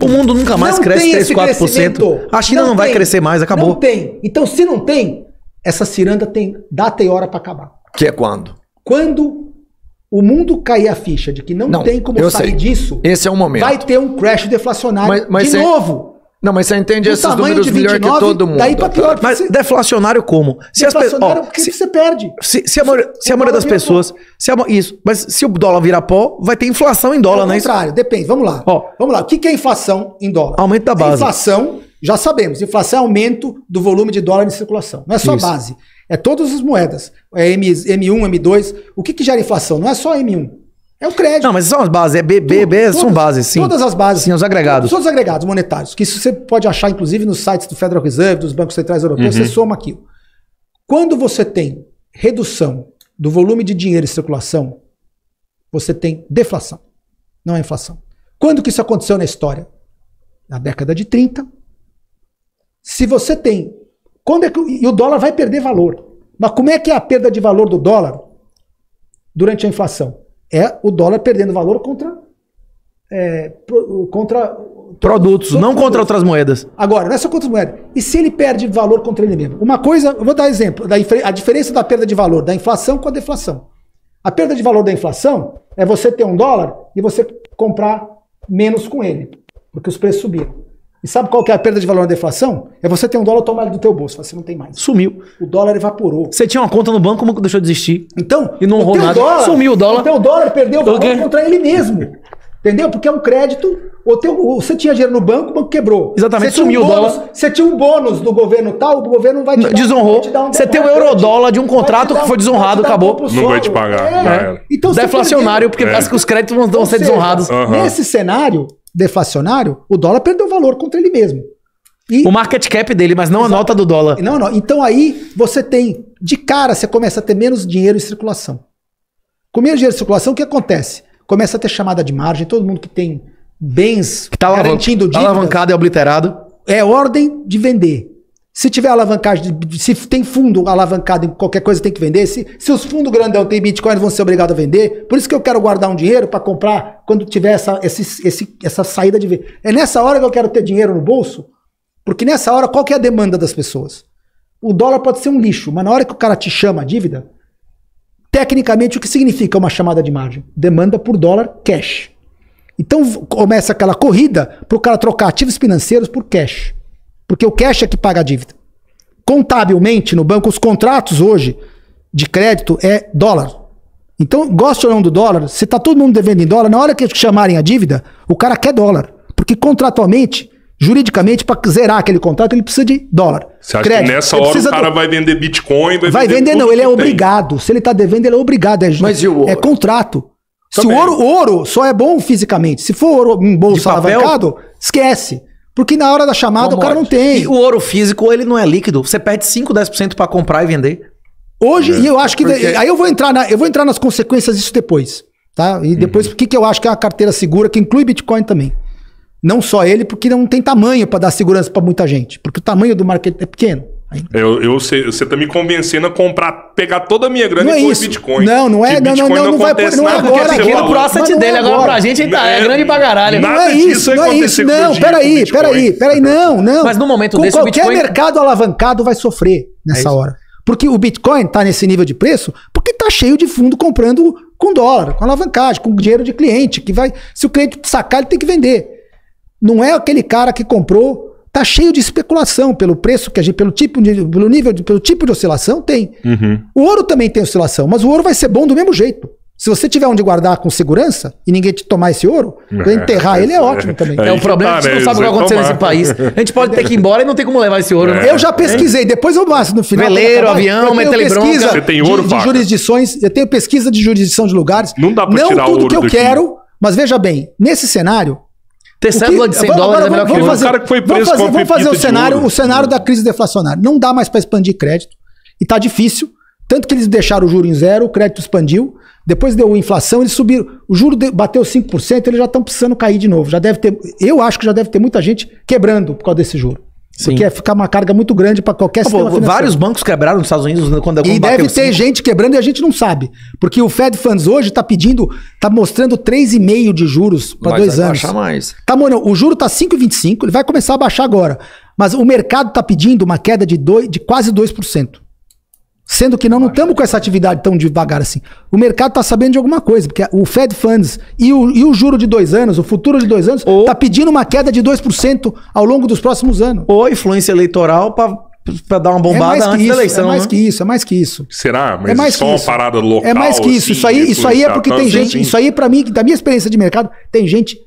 O mundo nunca mais cresce 3, 4%. A China não vai crescer mais, acabou. Não tem. Então, se não tem, essa ciranda tem data e hora para acabar. Que é quando? Quando o mundo cair a ficha de que não tem como sair disso, esse é o momento. Vai ter um crash deflacionário de novo. Não, mas você entende esses números melhor que todo mundo. Daí pra pior. Mas deflacionário como? Deflacionário porque você perde. Se a maioria das pessoas... Isso, mas se o dólar virar pó, vai ter inflação em dólar, né? Ao contrário, depende. Vamos lá. Vamos lá. O que é inflação em dólar? Aumento da base. Inflação, já sabemos. Inflação é aumento do volume de dólar em circulação. Não é só base. É todas as moedas. É M1, M2. O que gera inflação? Não é só M1. É o crédito. Não, mas são as bases. É BB, são bases, sim. Todas as bases. Sim, os agregados. Todos os agregados monetários. Que isso você pode achar, inclusive, nos sites do Federal Reserve, dos bancos centrais europeus. Você soma aquilo. Quando você tem redução do volume de dinheiro em circulação, você tem deflação. Não é inflação. Quando que isso aconteceu na história? Na década de 30. Se você tem... E o dólar vai perder valor. Mas como é que é a perda de valor do dólar durante a inflação? É o dólar perdendo valor contra produtos, não contra outras moedas. Agora, não é só contra as moedas. E se ele perde valor contra ele mesmo? Uma coisa, eu vou dar exemplo, a diferença da perda de valor da inflação com a deflação. A perda de valor da inflação é você ter um dólar e você comprar menos com ele, porque os preços subiram. E sabe qual que é a perda de valor da deflação? É você ter um dólar tomado do teu bolso, você não tem mais. Sumiu. O dólar evaporou. Você tinha uma conta no banco, como deixou de existir? Então, e não rolou nada. Sumiu o dólar. Então o dólar perdeu o valor contra ele mesmo. Entendeu? Porque é um crédito. Você tinha dinheiro no banco, o banco quebrou. Exatamente, sumiu o dólar. Você tinha um bônus do governo tal, o governo vai te dar. Desonrou. Você tem o eurodólar de um contrato que foi desonrado, acabou. Não vai te pagar. Então, deflacionário, porque parece que os créditos vão ser desonrados. Nesse cenário deflacionário, o dólar perdeu valor contra ele mesmo. O market cap dele, mas não a nota do dólar. Não. Então aí você tem, de cara, você começa a ter menos dinheiro em circulação. Com menos dinheiro em circulação, o que acontece? Começa a ter chamada de margem, todo mundo que tem bens que tá garantindo dívidas. Alavancado e obliterado. É ordem de vender. Se tiver alavancagem, se tem fundo alavancado em qualquer coisa, tem que vender. Se os fundos grandão têm Bitcoin, vão ser obrigados a vender. Por isso que eu quero guardar um dinheiro para comprar quando tiver essa saída de vender. É nessa hora que eu quero ter dinheiro no bolso. Porque nessa hora, qual que é a demanda das pessoas? O dólar pode ser um lixo, mas na hora que o cara te chama a dívida, tecnicamente o que significa uma chamada de margem? Demanda por dólar cash. Então começa aquela corrida para o cara trocar ativos financeiros por cash. Porque o cash é que paga a dívida. Contabilmente, no banco, os contratos hoje de crédito é dólar. Então, gosta ou não do dólar, se está todo mundo devendo em dólar, na hora que chamarem a dívida, o cara quer dólar. Porque contratualmente... Juridicamente, para zerar aquele contrato, ele precisa de dólar. Você acha que nessa hora o cara vai vender Bitcoin? Vai vender não, ele é obrigado. Se ele está devendo, ele é obrigado. É contrato. Se o ouro só é bom fisicamente. Se for ouro em bolsa alavancado, esquece. Porque na hora da chamada o cara não tem. E o ouro físico, ele não é líquido. Você perde 5, 10% para comprar e vender. Hoje, e eu acho que... Aí eu vou entrar nas consequências disso depois. Tá? E depois, por que eu acho que é uma carteira segura, que inclui Bitcoin também. Não só ele, porque não tem tamanho para dar segurança para muita gente. Porque o tamanho do market é pequeno. Você tá me convencendo a pegar toda a minha grana e pôr Bitcoin. Não é. Não vai pôr. Não é agora. É pequeno pro asset dele. Agora pra gente é grande pra caralho. Não é isso. Não, peraí. Não. Mas no momento desse, qualquer mercado alavancado vai sofrer nessa hora. Porque o Bitcoin tá nesse nível de preço porque tá cheio de fundo comprando com dólar, com alavancagem, com dinheiro de cliente. Se o cliente sacar, ele tem que vender. Não é aquele cara que comprou, tá cheio de especulação pelo preço que a gente, pelo tipo de oscilação tem. O ouro também tem oscilação, mas o ouro vai ser bom do mesmo jeito. Se você tiver onde guardar com segurança e ninguém te tomar esse ouro, enterrar ele é ótimo também. O problema é que a gente não sabe o que vai acontecer nesse país. A gente pode ter que ir embora e não tem como levar esse ouro. Eu já pesquisei, depois eu mostro no final. Veleiro, avião, metelebronca. Você tem ouro, de jurisdições, eu tenho pesquisa de jurisdição de lugares. Não dá pra tirar o ouro tudo que eu quero, mas veja bem, nesse cenário, ter cédula de 100 dólares é melhor que o cara que foi preso com vamos fazer o cenário da crise deflacionária. Não dá mais para expandir crédito. E tá difícil. Tanto que eles deixaram o juro em zero, o crédito expandiu. Depois deu inflação, eles subiram. O juro bateu 5%, eles já estão precisando cair de novo. Eu acho que já deve ter muita gente quebrando por causa desse juro. Sim. Porque ia ficar uma carga muito grande para qualquer sistema financeiro. Vários bancos quebraram nos Estados Unidos quando E deve ter 5. gente quebrando e a gente não sabe. Porque o Fed Funds hoje está mostrando 3,5% de juros para 2 anos. Baixar mais. Tá, mano, o juro tá 5,25, ele vai começar a baixar agora. Mas o mercado tá pedindo uma queda de quase 2%. Sendo que não estamos com essa atividade tão devagar assim. O mercado tá sabendo de alguma coisa, porque o Fed Funds e o juro de 2 anos, o futuro de 2 anos, tá pedindo uma queda de 2% ao longo dos próximos anos. Ou influência eleitoral para dar uma bombada antes da eleição. É mais que isso, é mais que isso. Será? Mas É mais só que uma isso. parada local. É mais que isso. Assim, Isso aí é porque tem gente. Assim. Isso aí, pra mim, da minha experiência de mercado, tem gente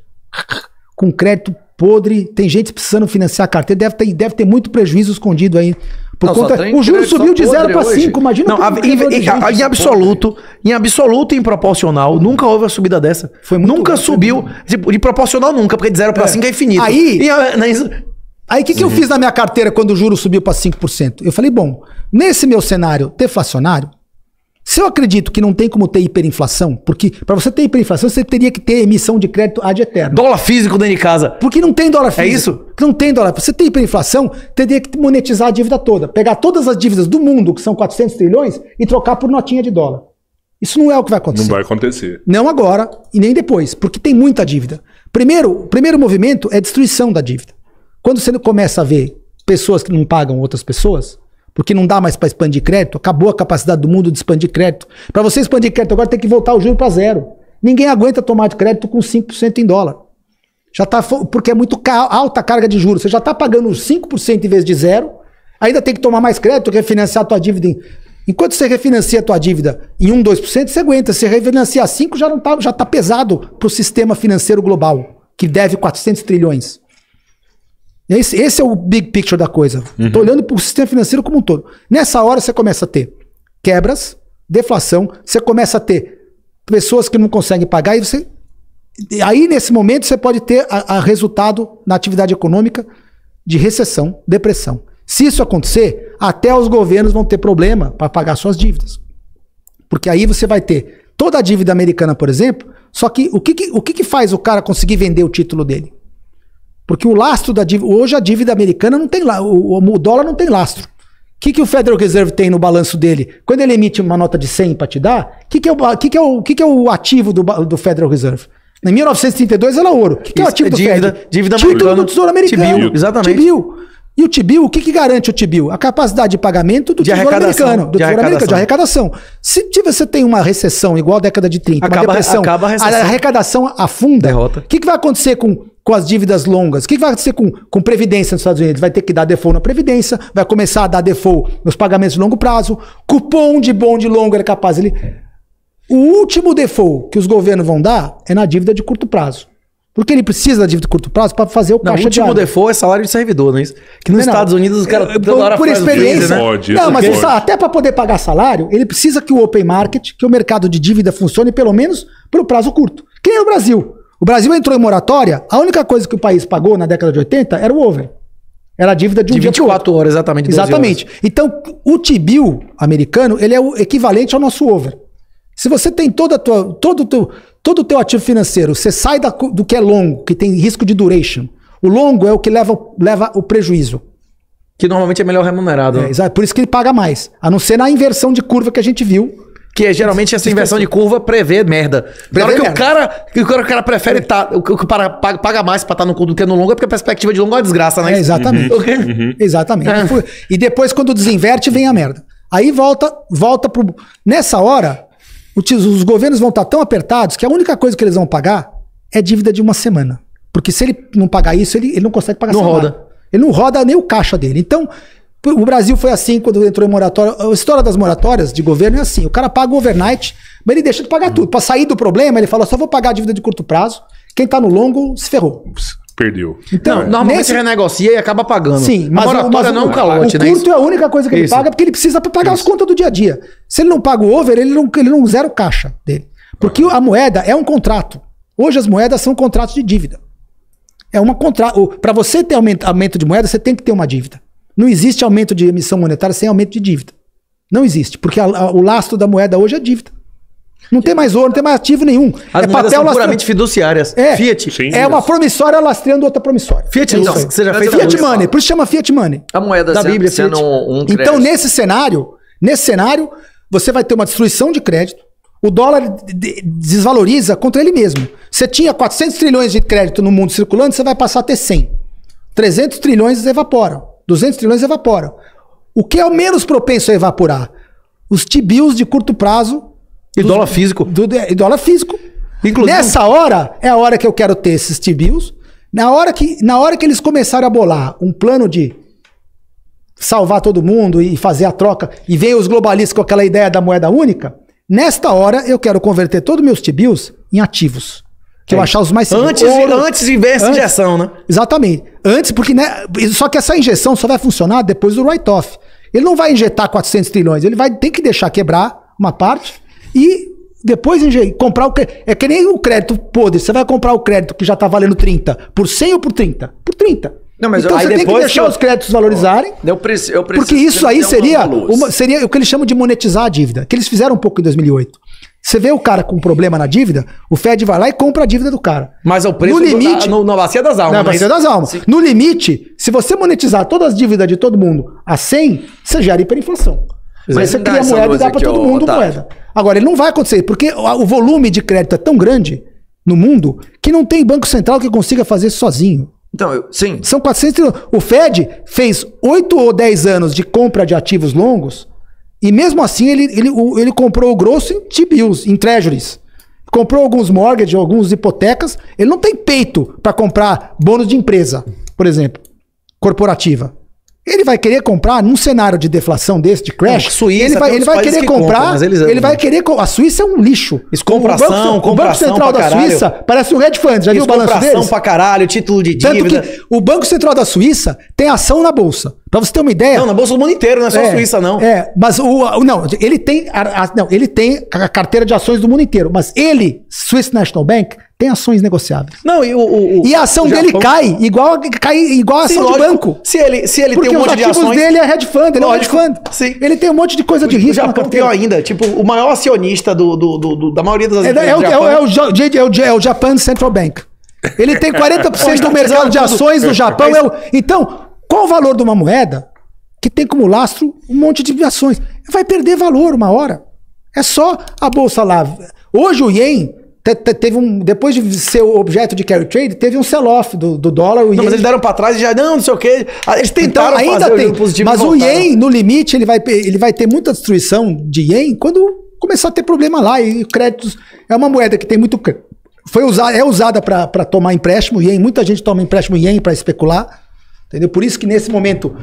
com crédito podre, tem gente precisando financiar a carteira, deve ter muito prejuízo escondido aí. Por Não, conta, só tem o juro crédito subiu de podre 0 para hoje. 5, imagina. Não, em absoluto e em proporcional, nunca houve uma subida dessa. Foi muito nunca grande. subiu. Tipo, de proporcional nunca, porque de 0 para 5 é infinito. Aí- Aí, Aí o que eu fiz na minha carteira quando o juro subiu para 5%? Eu falei, bom, nesse meu cenário deflacionário, se eu acredito que não tem como ter hiperinflação, porque para você ter hiperinflação, você teria que ter emissão de crédito ad eterno. dólar físico dentro de casa. Porque não tem dólar físico. isso? Não tem dólar. Você tem hiperinflação, teria que monetizar a dívida toda. Pegar todas as dívidas do mundo, que são 400 trilhões, e trocar por notinha de dólar. Isso não é o que vai acontecer. Não vai acontecer. Não agora e nem depois, porque tem muita dívida. O primeiro movimento é destruição da dívida. Quando você começa a ver pessoas que não pagam outras pessoas, porque não dá mais para expandir crédito, acabou a capacidade do mundo de expandir crédito. Para você expandir crédito agora tem que voltar o juro para 0. Ninguém aguenta tomar de crédito com 5% em dólar. Já tá, porque é muito alta a carga de juros. Você já está pagando 5% em vez de 0, ainda tem que tomar mais crédito, refinanciar a tua dívida. Enquanto você refinancia a tua dívida em 1, 2%, você aguenta. Se refinanciar 5%, já tá pesado para o sistema financeiro global, que deve 400 trilhões. Esse é o big picture da coisa. Estou olhando para o sistema financeiro como um todo. Nessa hora você começa a ter quebras, deflação, você começa a ter pessoas que não conseguem pagar e aí nesse momento você pode ter a resultado na atividade econômica de recessão, depressão. Se isso acontecer, até os governos vão ter problema para pagar suas dívidas. Porque aí você vai ter toda a dívida americana, por exemplo, só que o que faz o cara conseguir vender o título dele? Porque o lastro da dívida... Hoje a dívida americana não tem... O dólar não tem lastro. O que o Federal Reserve tem no balanço dele? Quando ele emite uma nota de 100 para te dar, o que é o ativo do Federal Reserve? Em 1932 era ouro. O que é o ativo do Fed? Dívida Título americana. do Tesouro Americano. T-bill, exatamente. T-bill. E o T-bill, o que garante o T-bill? A capacidade de pagamento do Tesouro arrecadação. Americano. Do Tesouro Americano, de arrecadação. Se você tem uma recessão igual a década de 30, Acaba a recessão. a arrecadação afunda. Derrota. O que vai acontecer com as dívidas longas? O que vai acontecer com Previdência nos Estados Unidos? Vai ter que dar default na Previdência, vai começar a dar default nos pagamentos de longo prazo, cupom de bonde longo era capaz. O último default que os governos vão dar é na dívida de curto prazo. Porque ele precisa da dívida de curto prazo para fazer o Não, o caixa último diário. default é salário de servidor, não é isso? Que nos Estados Unidos os caras toda hora Por faz o experiência, freeze, né? Pode, não, isso mas pode. isso, até para poder pagar salário, ele precisa que o open market, que o mercado de dívida funcione pelo menos pelo prazo curto. Que nem o Brasil. O Brasil entrou em moratória, a única coisa que o país pagou na década de 80 era o over. Era a dívida de um De dia pro 24 outro. horas, exatamente. 12 Exatamente. horas. Então, o T-bill americano, ele é o equivalente ao nosso over. Se você tem todo o teu ativo financeiro, você sai do que é longo, que tem risco de duration. O longo é o que leva o prejuízo. Que normalmente é melhor remunerado. né? Exato. Por isso que ele paga mais. A não ser na inversão de curva que a gente viu. Que é, geralmente essa inversão de curva prevê merda. Na hora que merda. o cara prefere paga mais pra estar no curto do que no longo, é porque a perspectiva de longo é uma desgraça, né? Exatamente. Exatamente. E depois, quando desinverte, vem a merda. Aí volta pro... Nessa hora, os governos vão estar tão apertados que a única coisa que eles vão pagar é dívida de uma semana. Porque se ele não pagar isso, ele não consegue pagar Não salário. roda. Ele não roda nem o caixa dele. Então, o Brasil foi assim quando entrou em moratória. A história das moratórias de governo é assim. O cara paga o overnight, mas ele deixa de pagar tudo. Para sair do problema, ele fala, só vou pagar a dívida de curto prazo. Quem tá no longo se ferrou. Perdeu. Então, Normalmente nesse- renegocia e acaba pagando. Sim, mas a moratória não é um calote, o né? curto é a única coisa que ele Isso. paga porque ele precisa para pagar as contas do dia a dia. Se ele não paga o over, ele não zera o caixa dele. Porque a moeda é um contrato. Hoje as moedas são contratos de dívida. É uma contrato. Para você ter aumento de moeda, você tem que ter uma dívida. Não existe aumento de emissão monetária sem aumento de dívida. Não existe, porque o lastro da moeda hoje é dívida. Não tem mais ouro, não tem mais ativo nenhum. As moedas são puramente fiduciárias. Fiat. Sim. É uma promissória lastreando outra promissória. Fiat, é então, isso aí. você já fez Fiat Money, por isso chama Fiat Money. A moeda da Bíblia, sendo Fiat. um crédito. Então, nesse cenário, você vai ter uma destruição de crédito, o dólar desvaloriza contra ele mesmo. Você tinha 400 trilhões de crédito no mundo circulando, você vai passar a ter 100. 300 trilhões evaporam, 200 trilhões evaporam. O que é o menos propenso a evaporar? Os T-bills de curto prazo. E dólar físico. E dólar físico. Inclusive, nessa hora, é a hora que eu quero ter esses T-bills. Na hora que eles começarem a bolar um plano de salvar todo mundo e fazer a troca, e vem os globalistas com aquela ideia da moeda única, nesta hora eu quero converter todos os meus T-bills em ativos. Que eu achar os mais seguros. Antes investe injeção, né? Exatamente. Antes, porque só que essa injeção só vai funcionar depois do write-off. Ele não vai injetar 400 trilhões, ele vai ter que deixar quebrar uma parte e depois comprar o crédito. É que nem o crédito podre. Você vai comprar o crédito que já está valendo 30 por 100 ou por 30? Por 30. Não, mas então aí você tem que deixar os créditos valorizarem. Eu preciso porque isso aí seria o que eles chamam de monetizar a dívida, que eles fizeram um pouco em 2008. Você vê o cara com problema na dívida, o Fed vai lá e compra a dívida do cara. Mas é o preço no limite, na bacia das almas. Na bacia das almas. Sim. No limite, se você monetizar todas as dívidas de todo mundo a 100, você gera hiperinflação. Mas você cria moeda e dá para todo mundo moeda. Agora, ele não vai acontecer, porque o volume de crédito é tão grande no mundo que não tem banco central que consiga fazer isso sozinho. Então, sim. São 400 trilhões. O Fed fez 8 ou 10 anos de compra de ativos longos e mesmo assim ele comprou o grosso em T-bills, em treasuries. Comprou alguns mortgage, algumas hipotecas. Ele não tem peito para comprar bônus de empresa, por exemplo, corporativa. Ele vai querer comprar num cenário de deflação desse, de crash. Não, Suíça, ele vai querer comprar. Compram, ele vai querer. A Suíça é um lixo. O Banco Central da Suíça parece um hedge fund. Já viu o balanço deles? Pra caralho, título de dívida. Tanto que o Banco Central da Suíça tem ação na bolsa. Pra você ter uma ideia. Não, na bolsa do mundo inteiro, não é só a Suíça, não. Mas ele tem a carteira de ações do mundo inteiro. Mas ele, Swiss National Bank, tem ações negociáveis. Não, e a ação dele cai igual a ação do banco. Se ele tem um monte de ações... Porque os ativos dele é hedge fund, ele é um hedge fund. Sim. Ele tem um monte de coisa de risco na carteira. Pior ainda, tipo, o maior acionista da maioria das empresas é o Japan Central Bank. Ele tem 40% do mercado de ações do Japão. Então, qual o valor de uma moeda que tem como lastro um monte de ações? Vai perder valor uma hora. É só a bolsa lá. Hoje o Yen... depois de ser objeto de carry trade, teve um sell-off do dólar. Mas eles deram pra trás e já, não sei o quê. Eles tentaram então, ainda tem. Mas o Yen, no limite, ele vai ter muita destruição de Yen quando começar a ter problema lá. E créditos é uma moeda que tem muito... É usada para tomar empréstimo Yen. Muita gente toma empréstimo Yen para especular. Entendeu? Por isso que nesse momento,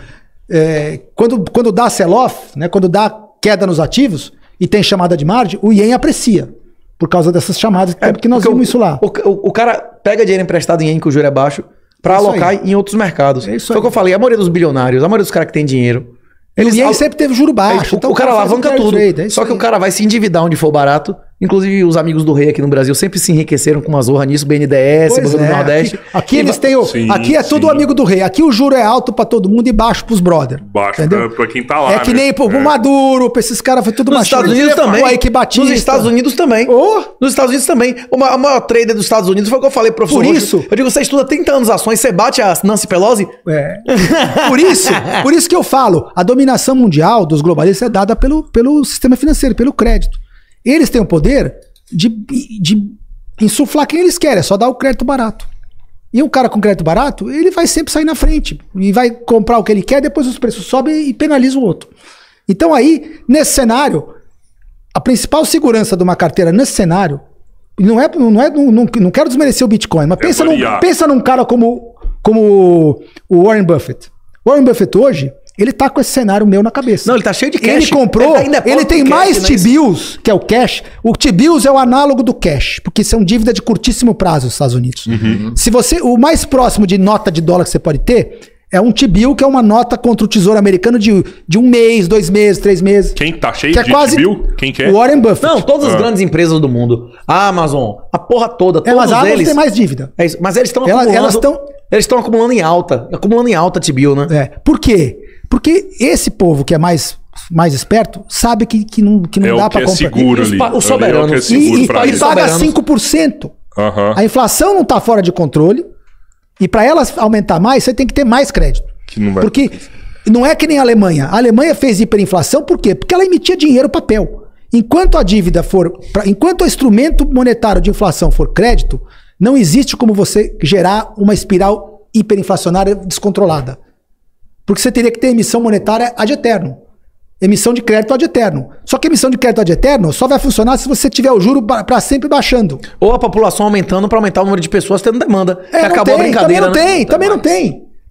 quando dá sell-off, né, quando dá queda nos ativos e tem chamada de margem, o Yen aprecia. Por causa dessas chamadas, porque nós vimos isso lá. O cara pega dinheiro emprestado em Yen, que o juro é baixo, pra alocar em outros mercados. Foi o que eu falei, a maioria dos bilionários, a maioria dos caras que tem dinheiro... O Yen sempre teve juro baixo. Então o cara alavanca tudo. Só que o cara vai se endividar onde for barato. Inclusive, os amigos do rei aqui no Brasil sempre se enriqueceram com uma zorra nisso, BNDES, Banco do Nordeste. Aqui eles têm aqui é tudo amigo do rei. Aqui o juro é alto pra todo mundo e baixo pros brother. Baixo pra quem tá lá. É que nem pro Maduro, pra esses caras foi tudo nos Estados Unidos também. Nos Estados Unidos também. Nos Estados Unidos também. O maior trader dos Estados Unidos foi o que eu falei, professor. Por isso. Eu digo, você estuda 30 anos ações, você bate a Nancy Pelosi? Por isso que eu falo, a dominação mundial dos globalistas é dada pelo sistema financeiro, pelo crédito. Eles têm o poder de insuflar quem eles querem, é só dar o crédito barato. E um cara com crédito barato, ele vai sempre sair na frente e vai comprar o que ele quer, depois os preços sobem e penaliza o outro. Então aí, nesse cenário, a principal segurança de uma carteira nesse cenário, não quero desmerecer o Bitcoin, mas pensa num cara como o Warren Buffett. Warren Buffett hoje, ele tá com esse cenário meu na cabeça. Não, ele tá cheio de cash. Ele comprou, ele tem mais T-bills, que é o cash. O T-bills é o análogo do cash, porque são dívida de curtíssimo prazo nos Estados Unidos. Se o mais próximo de nota de dólar que você pode ter é um T-bill, que é uma nota contra o Tesouro Americano de 1 mês, 2 meses, 3 meses. Quem tá cheio de T-bill? Quem quer? O Warren Buffett. Não, todas as grandes empresas do mundo. A Amazon, a porra toda, todos mas a Amazon eles... tem mais dívida. É isso, mas eles estão acumulando... Eles estão acumulando em alta T-bill, né? Por quê? Porque esse povo que é mais mais esperto sabe que não dá para comprar. Seguro ali. O soberano. E paga 5%. A inflação não está fora de controle. E para ela aumentar mais, você tem que ter mais crédito. Porque não é que nem a Alemanha. A Alemanha fez hiperinflação por quê? Porque ela emitia dinheiro, papel. Enquanto a dívida enquanto o instrumento monetário de inflação for crédito, não existe como você gerar uma espiral hiperinflacionária descontrolada. Porque você teria que ter emissão monetária ad eterno. Emissão de crédito ad eterno. Só que a emissão de crédito ad eterno só vai funcionar se você tiver o juro para sempre baixando. Ou a população aumentando para aumentar o número de pessoas tendo demanda. Acabou a brincadeira.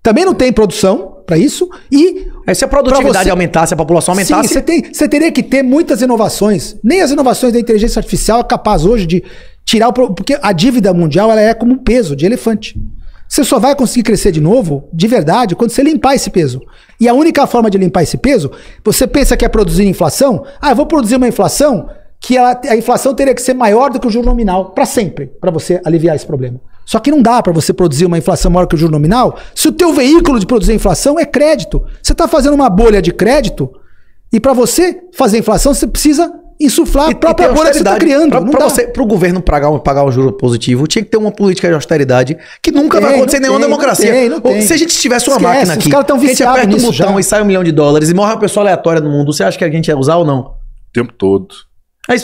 Também não tem produção para isso. E se a produtividade aumentasse, se a população aumentasse... Sim, você teria que ter muitas inovações. Nem as inovações da inteligência artificial é capaz hoje de tirar porque a dívida mundial ela é como um peso de elefante. Você só vai conseguir crescer de novo, de verdade, quando você limpar esse peso. E a única forma de limpar esse peso, você pensa que é produzir inflação? Eu vou produzir uma inflação que a inflação teria que ser maior do que o juro nominal para sempre, para você aliviar esse problema. Só que não dá para você produzir uma inflação maior que o juro nominal se o teu veículo de produzir inflação é crédito. Você está fazendo uma bolha de crédito e para você fazer inflação você precisa insuflar a própria bolha que você está criando. Para o governo pagar um juro positivo, tinha que ter uma política de austeridade que nunca vai acontecer em nenhuma democracia. Não tem. Se a gente tivesse uma máquina aqui, os caras estão viciados a gente aperta nisso um botão e sai $1 milhão e morre uma pessoa aleatória no mundo, você acha que a gente ia usar ou não? O tempo todo.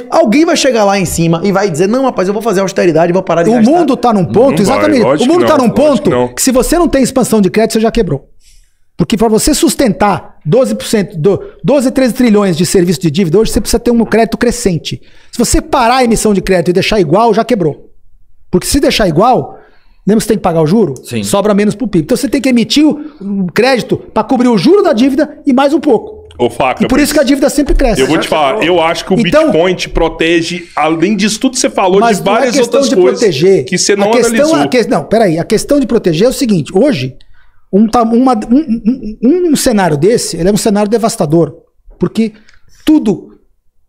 Alguém vai chegar lá em cima e vai dizer, não, rapaz, eu vou fazer austeridade e vou parar de gastar. O mundo tá num ponto, exatamente. O mundo tá num ponto que se você não tem expansão de crédito, você já quebrou. Porque para você sustentar 12%, 12, 13 trilhões de serviço de dívida, hoje você precisa ter um crédito crescente. Se você parar a emissão de crédito e deixar igual, já quebrou. Porque se deixar igual, lembra que você tem que pagar o juro? Sim. Sobra menos pro PIB. Então você tem que emitir o crédito para cobrir o juro da dívida e mais um pouco. Faca, e por isso que a dívida sempre cresce. Eu vou te falar, eu acho que o Bitcoin te protege, além disso tudo que você falou, de várias outras coisas proteger, que você não analisou. Não, peraí. A questão de proteger é o seguinte. Hoje, um cenário desse, ele é um cenário devastador. Porque tudo,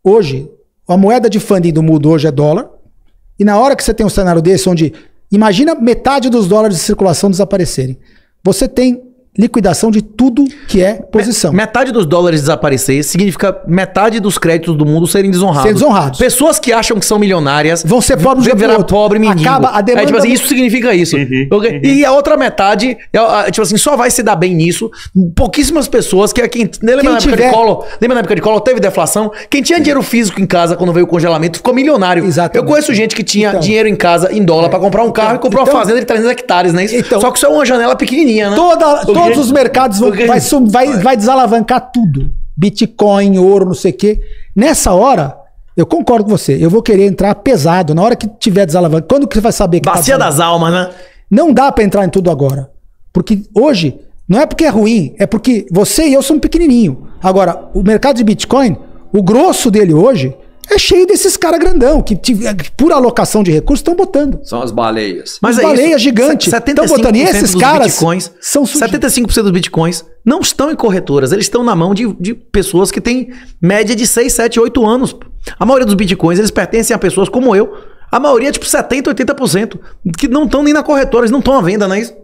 hoje, a moeda de funding do mundo hoje é dólar. E na hora que você tem um cenário desse, onde, imagina metade dos dólares de circulação desaparecerem. Você tem liquidação de tudo que é posição. Metade dos dólares desaparecer significa metade dos créditos do mundo serem desonrados. Pessoas que acham que são milionárias vão ser pobres, virar pobre mendigo. Acaba a demanda. Tipo assim, isso significa isso. E a outra metade, tipo assim, só vai se dar bem nisso. Pouquíssimas pessoas que lembra na época de Collor, teve deflação. Quem tinha dinheiro físico em casa quando veio o congelamento ficou milionário. Exatamente. Eu conheço gente que tinha dinheiro em casa em dólar para comprar um carro e comprou uma fazenda de 300 hectares, né? Só que isso é uma janela pequenininha, né? Todos os mercados vai desalavancar tudo. Bitcoin, ouro, não sei o quê. Nessa hora, eu concordo com você. Eu vou querer entrar pesado. Na hora que tiver desalavancar. Quando que você vai saber que Bacia das almas, né? Não dá pra entrar em tudo agora. Porque hoje, não é porque é ruim, é porque você e eu somos pequenininho. Agora, o mercado de Bitcoin, o grosso dele hoje é cheio desses caras grandão, que por alocação de recursos estão botando. São as baleias. Mas as baleias gigantes. Estão botando. E esses caras são 75% dos bitcoins não estão em corretoras. Eles estão na mão de pessoas que têm média de 6, 7, 8 anos. A maioria dos bitcoins, eles pertencem a pessoas como eu. A maioria, tipo 70, 80%, que não estão nem na corretora, eles não estão à venda, não é isso?